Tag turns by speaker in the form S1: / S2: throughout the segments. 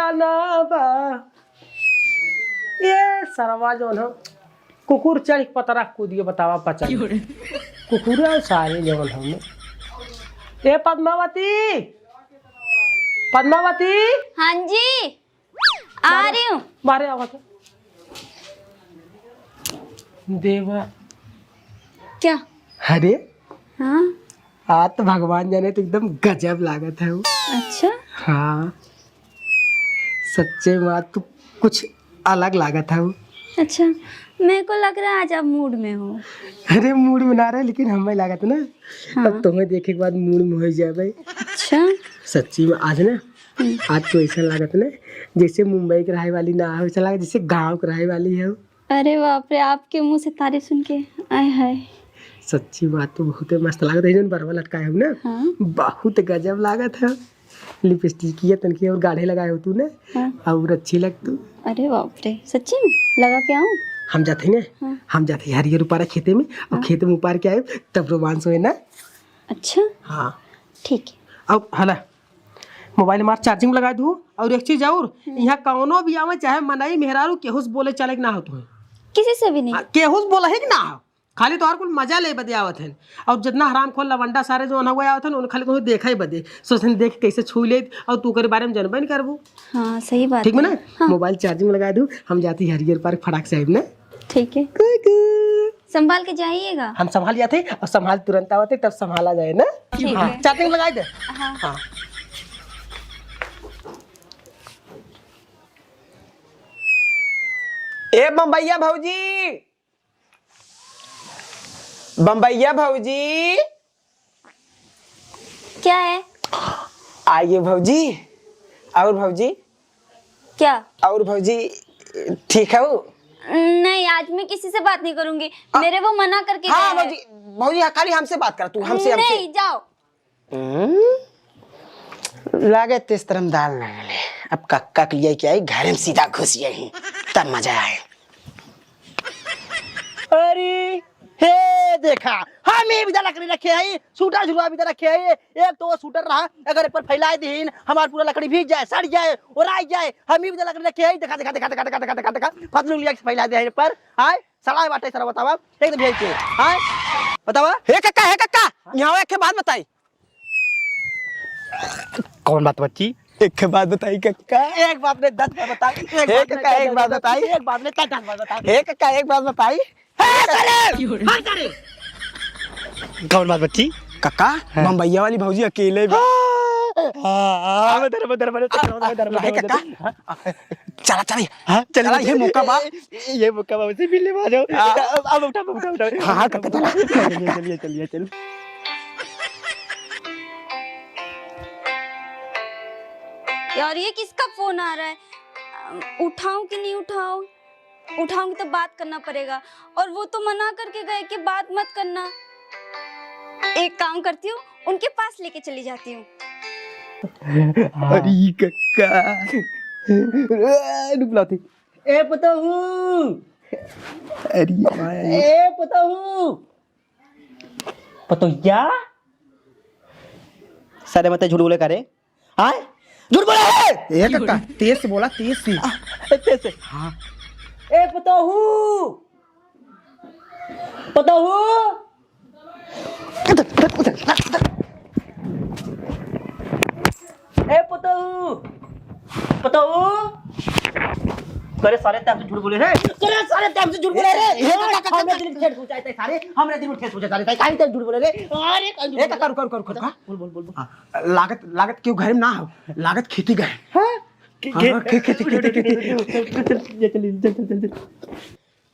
S1: जाना बा ये सरवा जो ना कुकुर चढ़ पतरा कूदिए बतावा पचा कुकुर सारे जवन हमने ए पद्मावती पद्मावती
S2: हाँ जी आ रही हूँ।
S1: बारे आवा था देवा
S2: क्या?
S1: अरे
S2: हाँ
S1: आज तो भगवान जाने तो एकदम गजब लागत है वो।
S2: अच्छा
S1: हाँ सच्चे बात तो कुछ अलग लागत है वो।
S2: अच्छा मेरे को लग रहा है आज आप मूड में हो।
S1: अरे मूड में ना रहा लेकिन हमें लागत ना
S2: हाँ।
S1: अब तुम्हें देखे के बाद मूड में हो जाए भाई।
S2: अच्छा
S1: सच्ची में आज ना आज तो ऐसा लागत ना जैसे मुंबई के रहे वाली ना हो, ऐसा लगा जैसे गांव के रहे वाली है।
S2: अरे बाप रे आपके मुंह से तारीफ सुन के आय हाय।
S1: सच्ची बात तो बहुत मस्त लागत है। बरवा लटकाए हो ना
S2: हाँ
S1: बहुत गजब लागत है। लिपस्टिक किया तनकी और गाढ़े लगाए हो तू ना
S2: हाँ।
S1: और अच्छी लग तू।
S2: अरे बाप रे सच्ची में लगा के आऊँ?
S1: हम जाते हैं ना
S2: हाँ।
S1: हम जाते हैं हरियर उपारा खेते में और
S2: हाँ।
S1: खेत में उपार के आए तब रोमांस हुए ना।
S2: अच्छा
S1: हाँ
S2: ठीक है।
S1: अब हला मोबाइल मार चार्जिंग लगा दूँ और एक चीज और यहाँ कौनो भी आवे चाहे मनाई मेहरारू केहुस बोले चले कि ना हो तुम्हें
S2: किसी से भी नहीं।
S1: केहुस बोला है कि ना हो खाली तो और कुल मजा ले बदे आवत है। और जितना हराम खोल लवंडा सारे जो अनहुआ आवत है उन खाली तुम्हें देखा ही बदे सोचन देख कैसे छू ले और तू करे बारे में जानबे नहीं करबू।
S2: हाँ सही बात
S1: ठीक है ना।
S2: हाँ।
S1: मोबाइल चार्जिंग लगा दूँ हम जाती हरियर पार्क फटाक साहिब ना।
S2: ठीक है संभाल के जाइएगा।
S1: हम संभाल जाते और संभाल तुरंत आवते तब संभाला जाए ना।
S2: ठीक
S1: हाँ,
S2: है।
S1: चार्जिंग लगा दे।
S2: हाँ
S1: हाँ
S3: ए बम्बैया भौजी बम्बैया भौजी
S2: क्या है?
S3: आइए भौजी। और भौजी
S2: क्या?
S3: और भौजी ठीक है वो?
S2: नहीं आज मैं किसी से बात नहीं करूंगी। मेरे वो मना करके
S3: हाँ
S2: गए हैं।
S3: भौजी भौजी हाँ, खाली हमसे बात कर तू हमसे हमसे
S2: नहीं जाओ।
S3: लागे तेज तरम दाल ना मिले अब कक्का के लिए क्या घर में सीधा घुस यही तब मजा आए। अरे हे देखा हम ये भी लकड़ी रखे है सूटर झुलवा भी रखे है। एक तो वो सूटर रहा अगर पर फैलाए दीन हमार पूरा लकड़ी भीग जाए सड़ जाए और आ जाए हम भी लकड़ी रखे है। देखा देखा देखा देखा देखा देखा देखा देखा फसलू लिया फैला दे पर आए सड़ा बाटे सर बतावा एकदम भेज के आए बतावा हे कक्का यहाँ एक बात बताई। कौन बात बच्ची? एक बात बताई कक्का। एक बात ने 10 बार बताई। एक बात बताई। एक बात ने 10 बार बताई। एक कक्का एक बात बताई। कौन बात बच्ची? कक्का बम्बैया वाली भौजी अकेले भी चला चला चला ये मौका बा मुझसे मिलने आ जाओ। अब उठा हाँ कक्का चलिए
S2: यार ये किसका फोन आ रहा है? उठाऊं कि नहीं उठाऊं? उठाऊंगी तो बात करना पड़ेगा और वो तो मना करके गए कि बात मत करना। एक काम करती हूँ उनके पास लेके चली जाती हूँ।
S3: अरे कक्का बुलाती
S1: ए पता हूँ
S3: अरे
S1: ए पता हूँ पता क्या
S3: सारे मत झूठ बोले करे हाँ झूठ बोले
S1: ए कक्का तेज से बोला तेज से।
S3: हाँ
S1: ए पता हूँ ए पता हूँ करे सारे टाइम से झूठ बोले रे करे सारे टाइम से झूठ बोले रे हमने दिल ठेठ पूछाते सारे हमने दिल ठेठ पूछा सारे काहे तक झूठ बोले रे अरे ए कक्का रुक बोल
S3: लागत क्यों घर में ना हो लागत खेती गए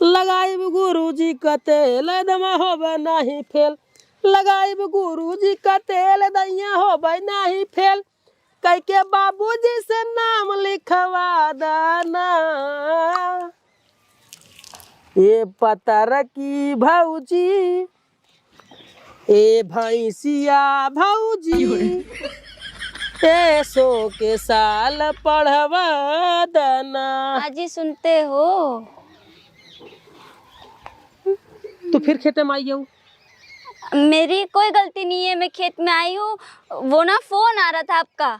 S1: लगाइब गुरुजी का तेल दमा होबे नहीं फेल लगाइब गुरुजी का तेल दैया होबे नहीं फेल कह के बाबूजी से नाम लिखवा देना ये पतर की भौजी ए भैंसिया भौजी सो के साल पढ़वा देना।
S2: आजी सुनते हो?
S1: तो फिर खेते में आई हूँ।
S2: मेरी कोई गलती नहीं है मैं खेत में आई हूँ। वो ना फोन आ रहा था आपका।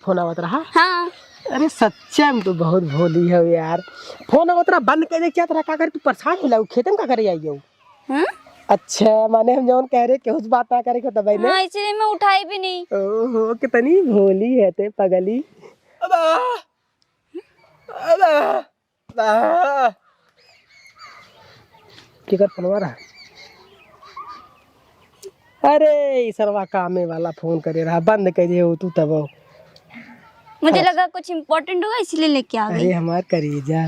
S1: फोन आवत रहा
S2: हाँ
S4: अरे सच्चा में तो बहुत भोली है यार। फोन अगर तेरा बंद कर दे क्या तेरा का करे तू परेशान हो लाऊ खेतम का करे आई हो।
S2: हाँ?
S4: अच्छा माने हम जौन कह रहे कि उस बात ना करे को तब ने
S2: हाँ इसलिए मैं उठाई भी नहीं।
S4: ओहो कितनी भोली है ते पगली। टिकट बनवा रहा। अरे सरवा कामे वाला फोन करे रहा बंद कर दे तू तब।
S2: मुझे लगा कुछ इम्पोर्टेंट होगा इसलिए लेके आ गई।
S4: अरे हमार करीजा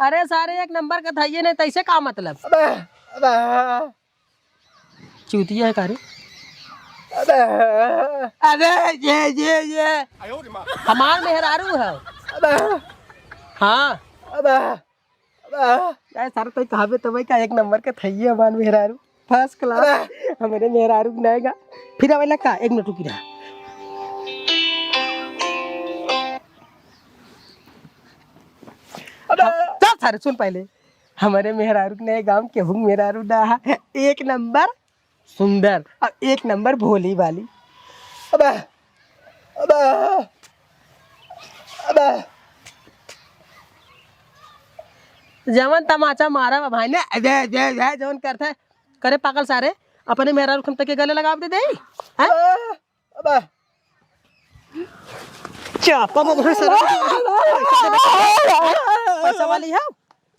S4: अरे सारे एक नंबर का था ये नहीं तैसे का मतलब चूतिया है कारी। अरे ये हमार मेहरारू है। हाँ सारा तो कहावे तो भाई का एक नंबर का था ये हमार मेहरारू फर्स्ट क्लास हमारे मेहरारू बनाएगा फिर अवेला का एक मिनट रुकी रहा। चल सारे सुन पहले हमारे मेहरारू ने गांव के हुंग मेहरारू डा एक नंबर सुंदर और एक नंबर भोली वाली। जवन तमाचा मारा भाई ने जवन करता है करे पागल सारे अपने मेहरारू खम तक के गले लगा दे चापा में बहुत सारा पैसा वाली है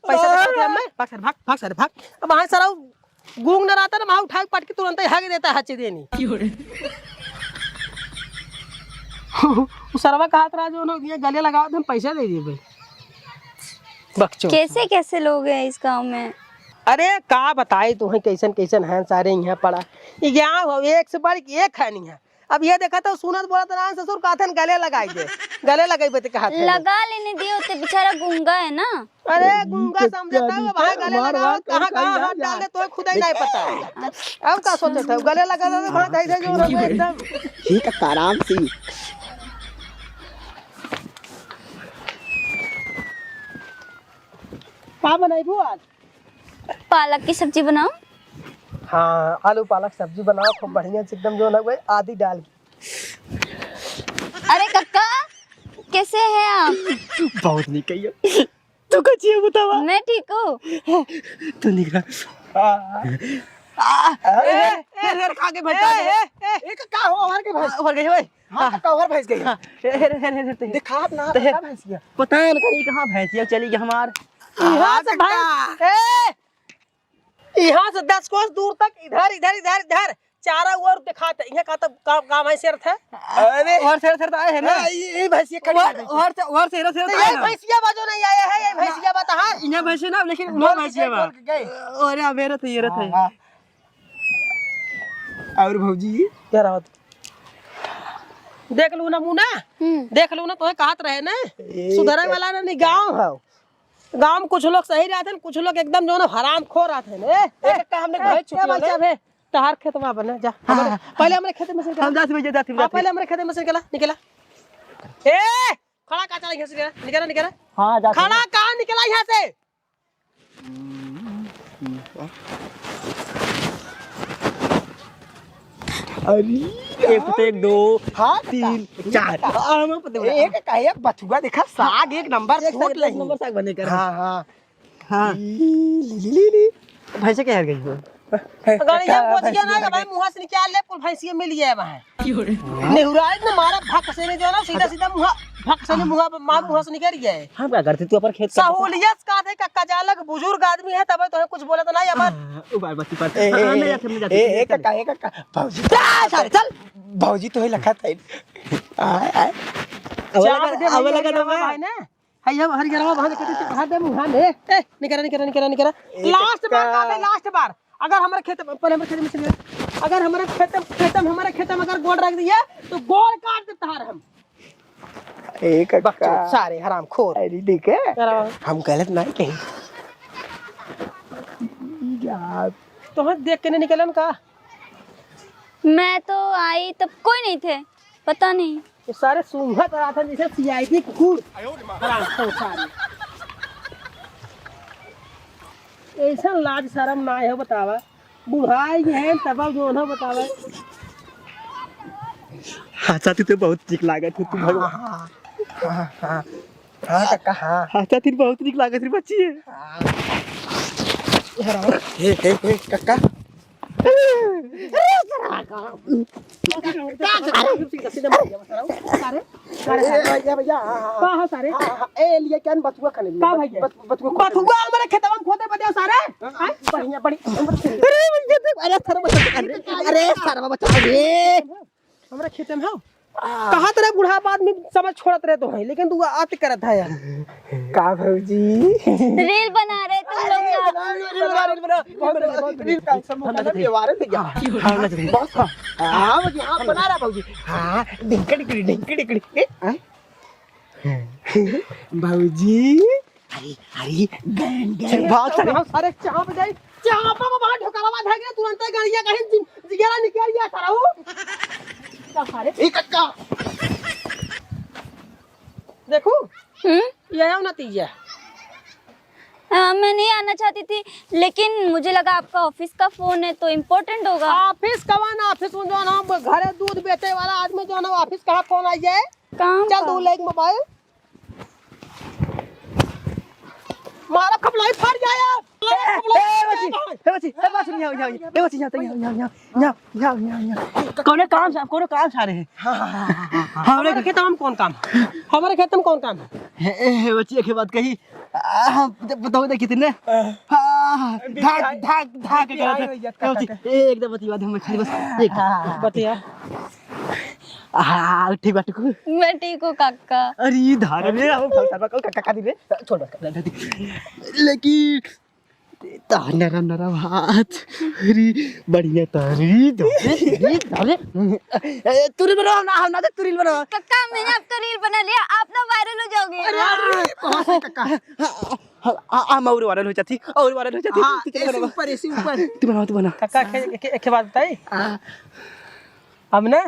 S4: पैसा देते हैं मैं भाग भाग भाग सारे भाग। अब वहाँ सारा गूंग न रहता ना वहाँ उठा पट के तुरंत ही हग देता है हच्चे देनी। सरवा का हाथ रहा जो ये गले लगाओ तो हम पैसा दे दिए भाई बच्चों।
S2: कैसे कैसे लोग हैं इस गांव में।
S4: अरे का बताए तुम्हें कैसन कैसन है सारे यहाँ पड़ा ये गाँव एक से बढ़ एक है नहीं है। अब ये देखा तो सुनत बोला तो नान ससुर का थन गले लगाई दे गले लगाई बते कहा
S2: लगा लेने दिए होते बेचारा गूंगा है ना।
S4: अरे गूंगा समझता है भाई गले लगाओ कहां हाथ डाले तो खुद ही नहीं पता। अब का सोचे थे गले लगा दे भाई दे दे जो एकदम ठीक है आराम से। का बनाई बु आज
S2: पालक की सब्जी बनाओ।
S4: हाँ आलू पालक सब्जी बनाओ खूब बढ़िया से एकदम जो ना भाई आदि डाल के।
S2: अरे कक्का कैसे हैं आप।
S4: बहुत नहीं कहिए तू कैसी है बतावा।
S2: मैं ठीक हूँ।
S4: तू निकला खा के भैंस एक का हो हर के भैंस हो गई भाई। हां का और भैंस गई दिखा ना भैंस गया
S1: पता है कहीं कहाँ भैंसिया चली गई हमार।
S4: यहाँ से भैंस यहाँ से 10 कोस दूर तक इधर इधर इधर इधर चारा ओर दिखाते यहाँ का तब काम है शेर था।
S1: अरे और शेर आए है ना
S4: ये भैंसिया खड़ी है
S1: और शेर
S4: ये भैंसिया बाजो नहीं आया है ये भैंसिया बात हां
S1: इन्हें भैंसे ना लेकिन उन्होंने भैंसिया बा अरे मेरा तो ये रथ है।
S4: और भौजी क्या रहा देख लू ना मुना देख लू ना तो कहत रहे ना सुधरे वाला ना नहीं गांव है। गांव में कुछ लोग सही रहते हैं कुछ लोग एकदम जो ना हराम खो रहते हैं। एक का हमने भेज चुके हैं तहार खेतवा बने जा पहले हमारे खेत में से
S1: हम जाते में जाते
S4: पहले हमारे खेत में से निकला ए खड़ा का चला यहाँ से निकला
S1: हां जाते
S4: खड़ा कहां निकला यहाँ से।
S1: अरे एक तो एक दो
S4: हाँ
S1: 3 4
S4: एक का एक बथुआ देखा साग एक नंबर फूट
S1: एक नंबर साग बने कर।
S4: हाँ हाँ
S1: हाँ
S4: ली
S1: भैंसे क्या गई वो
S4: गाड़ी हम पहुंच गया ना भाई मुंह से निकाल ले कुल भैंसिया मिल गया वहां नेहुराज ने मारा भक से ने जो ना सीधा सीधा मुंह भक से ने मुंह से निकल गया है।
S1: हम क्या करते तू अपन खेत
S4: सहूलियत का थे कक्का जालक बुजुर्ग आदमी है तब तो कुछ बोला तो नहीं अपन
S1: उबार बत्ती पर हम जाते
S4: ए कक्का भौजी चल चल भौजी तो ही लखा था
S1: अब लगा दो
S4: भाई ने हाय हम हर गरवा वहां देखते हां दे मुंह ने ए निकरा लास्ट बार का लास्ट बार अगर हमारे खेत पहले हमारे खेत में चले अगर हमारे खेत में अगर गोल रख दिया तो गोल काट देता है हम एक सारे हराम खोर अरे ठीक है हम गलत नहीं कहीं तो हम देख के नहीं निकलन का।
S2: मैं तो आई तब कोई नहीं थे पता नहीं
S4: ये सारे सूंघत रहा था जैसे सीआईडी कुकुर हराम खोर सारे ऐसा लाज शर्म ना है बतावा बुढ़ाई है तब जो ना बतावा
S3: हंसाती तो बहुत ठीक लागत है तू भगवान।
S4: हाँ काका हाँ
S3: हंसाती बहुत ठीक लागत रे बच्ची है।
S4: हे काका भैया कहाँ सारे ए लिए क्या बथुआ खाने का भैया बथुआ हमारे खेतवा में खोदे बदे सारे बढ़िया बढ़िया
S3: अरे सारा बच्चा रे
S4: हमारे खेत में हो कहा तेरे बूढ़ा आदमी समझ छोड़त रहे तो है लेकिन तू आते करत है यार का भौजी
S2: रील बना रहे तुम लोग
S4: बना रहा भौजी हाँ डिंकड़ी भौजी
S3: अरे गैंग बहुत
S4: अरे चाप जाए चापा में बाहर ढोकावा भाग गया तुरंत गाड़ियां कहीं जिगरा निकल गया सारा वो सारे ए कक्का देखो ये आया नतीजा
S2: मैं नहीं आना चाहती थी लेकिन मुझे लगा आपका ऑफिस का फोन है तो इम्पोर्टेंट होगा।
S4: ऑफिस कवा ना ऑफिस में जो ना घरे दूध बेचे वाला आदमी जो ना ऑफिस कहाँ कौन आई है
S2: काम
S4: चल तू ले मोबाइल मारा खपलाई फट जाया
S3: कौन काम सारे हैं
S4: हमारे खेत में कौन काम हमारे खेत में कौन काम
S3: बच्ची के बात कही बताओ दे कितने ढाक एकदम बती बात हम खाली बस एक
S4: बतिया
S3: हाँ ठीक बात
S2: मैं ठीक हूँ काका।
S3: अरे धार में हम काका दी रे छोड़ लेकिन नरम नरम हाथ अरे बढ़िया तारी धरे तुरी बनो हम ना तुरी बनो
S2: काका मैंने आपका रील बना लिया आप ना वायरल हो जाओगे।
S4: कहाँ से काका
S3: हम और वायरल हो जाती
S4: हाँ ऐसे ऊपर
S3: तू बना
S4: काका एक बात बताई हम ना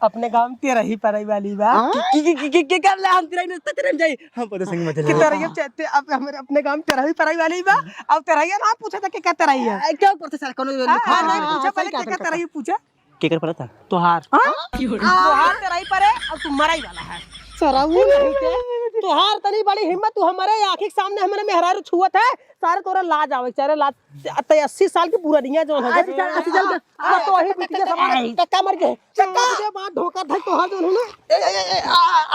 S4: अपने गांव में तेरा ही पराई वाली बा
S3: के कर ले हम तेरा जाई हम पता संग मत
S4: कि तेरा ये चाहते अब हमारे अपने गांव में तेरा ही पराई वाली बा अब तेरा ही ना पूछा था कि क्या तेरा ही है
S3: क्या पता सर कौन
S4: हाँ नहीं पूछा पहले क्या तेरा ही पूछा
S3: के कर पता था
S4: तोहार तोहार तेरा ही पर है और तू मराई वाला है सराऊ नहीं थे तोहार तनी बड़ी हिम्मत तू हमारे आंखी के सामने हमारे मेहरारू छुअत है सारे तोरा लाज आवे सारे लाज 80 साल की पूरा दुनिया जो है 80 साल का तो वही बिटिया समाज कक्का मर गए कक्का के बाद धोखा था तोहार जो ना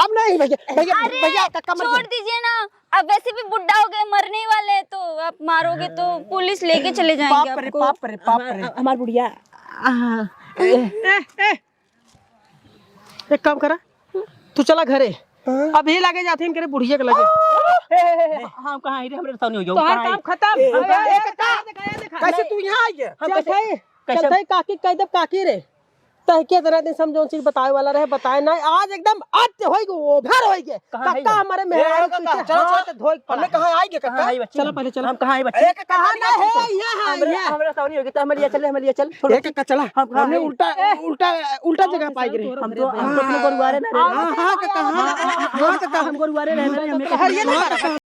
S4: अब नहीं भैया कक्का मर
S2: छोड़ दीजिए ना अब वैसे भी बुढ़ा हो गए मरने वाले हैं तो आप मारोगे तो पुलिस लेके चले जाएंगे आपको।
S4: पाप रे हमार बुढ़िया एक काम करा तू चला घरे अब ये लगे जाते हैं बुढ़िया के लगे
S3: हम कहां रे हमरे सामने हो जाओ
S4: तोहार काम खत्म कैसे तू यहाँ आई है हम कैसे काकी कह दे काकी रे तह के तरह दिन समझो चीज बताए वाला रहे बताए ना आज एकदम आज होई गो ओभर होई गे कक्का हमारे मेहरारू पीछे चलो धोई हमने कहां आई गे कक्का चलो पहले चलो
S3: हम कहां आई बच्चे
S4: कहां ना है यहां
S3: हमरे सामने हो गए तो हम लिया चल
S4: एक कक्का चला हमने उल्टा जगह पाई गे
S3: हम तो अपने गुरुवारे ना
S4: हां कक्का हां कक्का
S3: हम गुरुवारे रहने हमें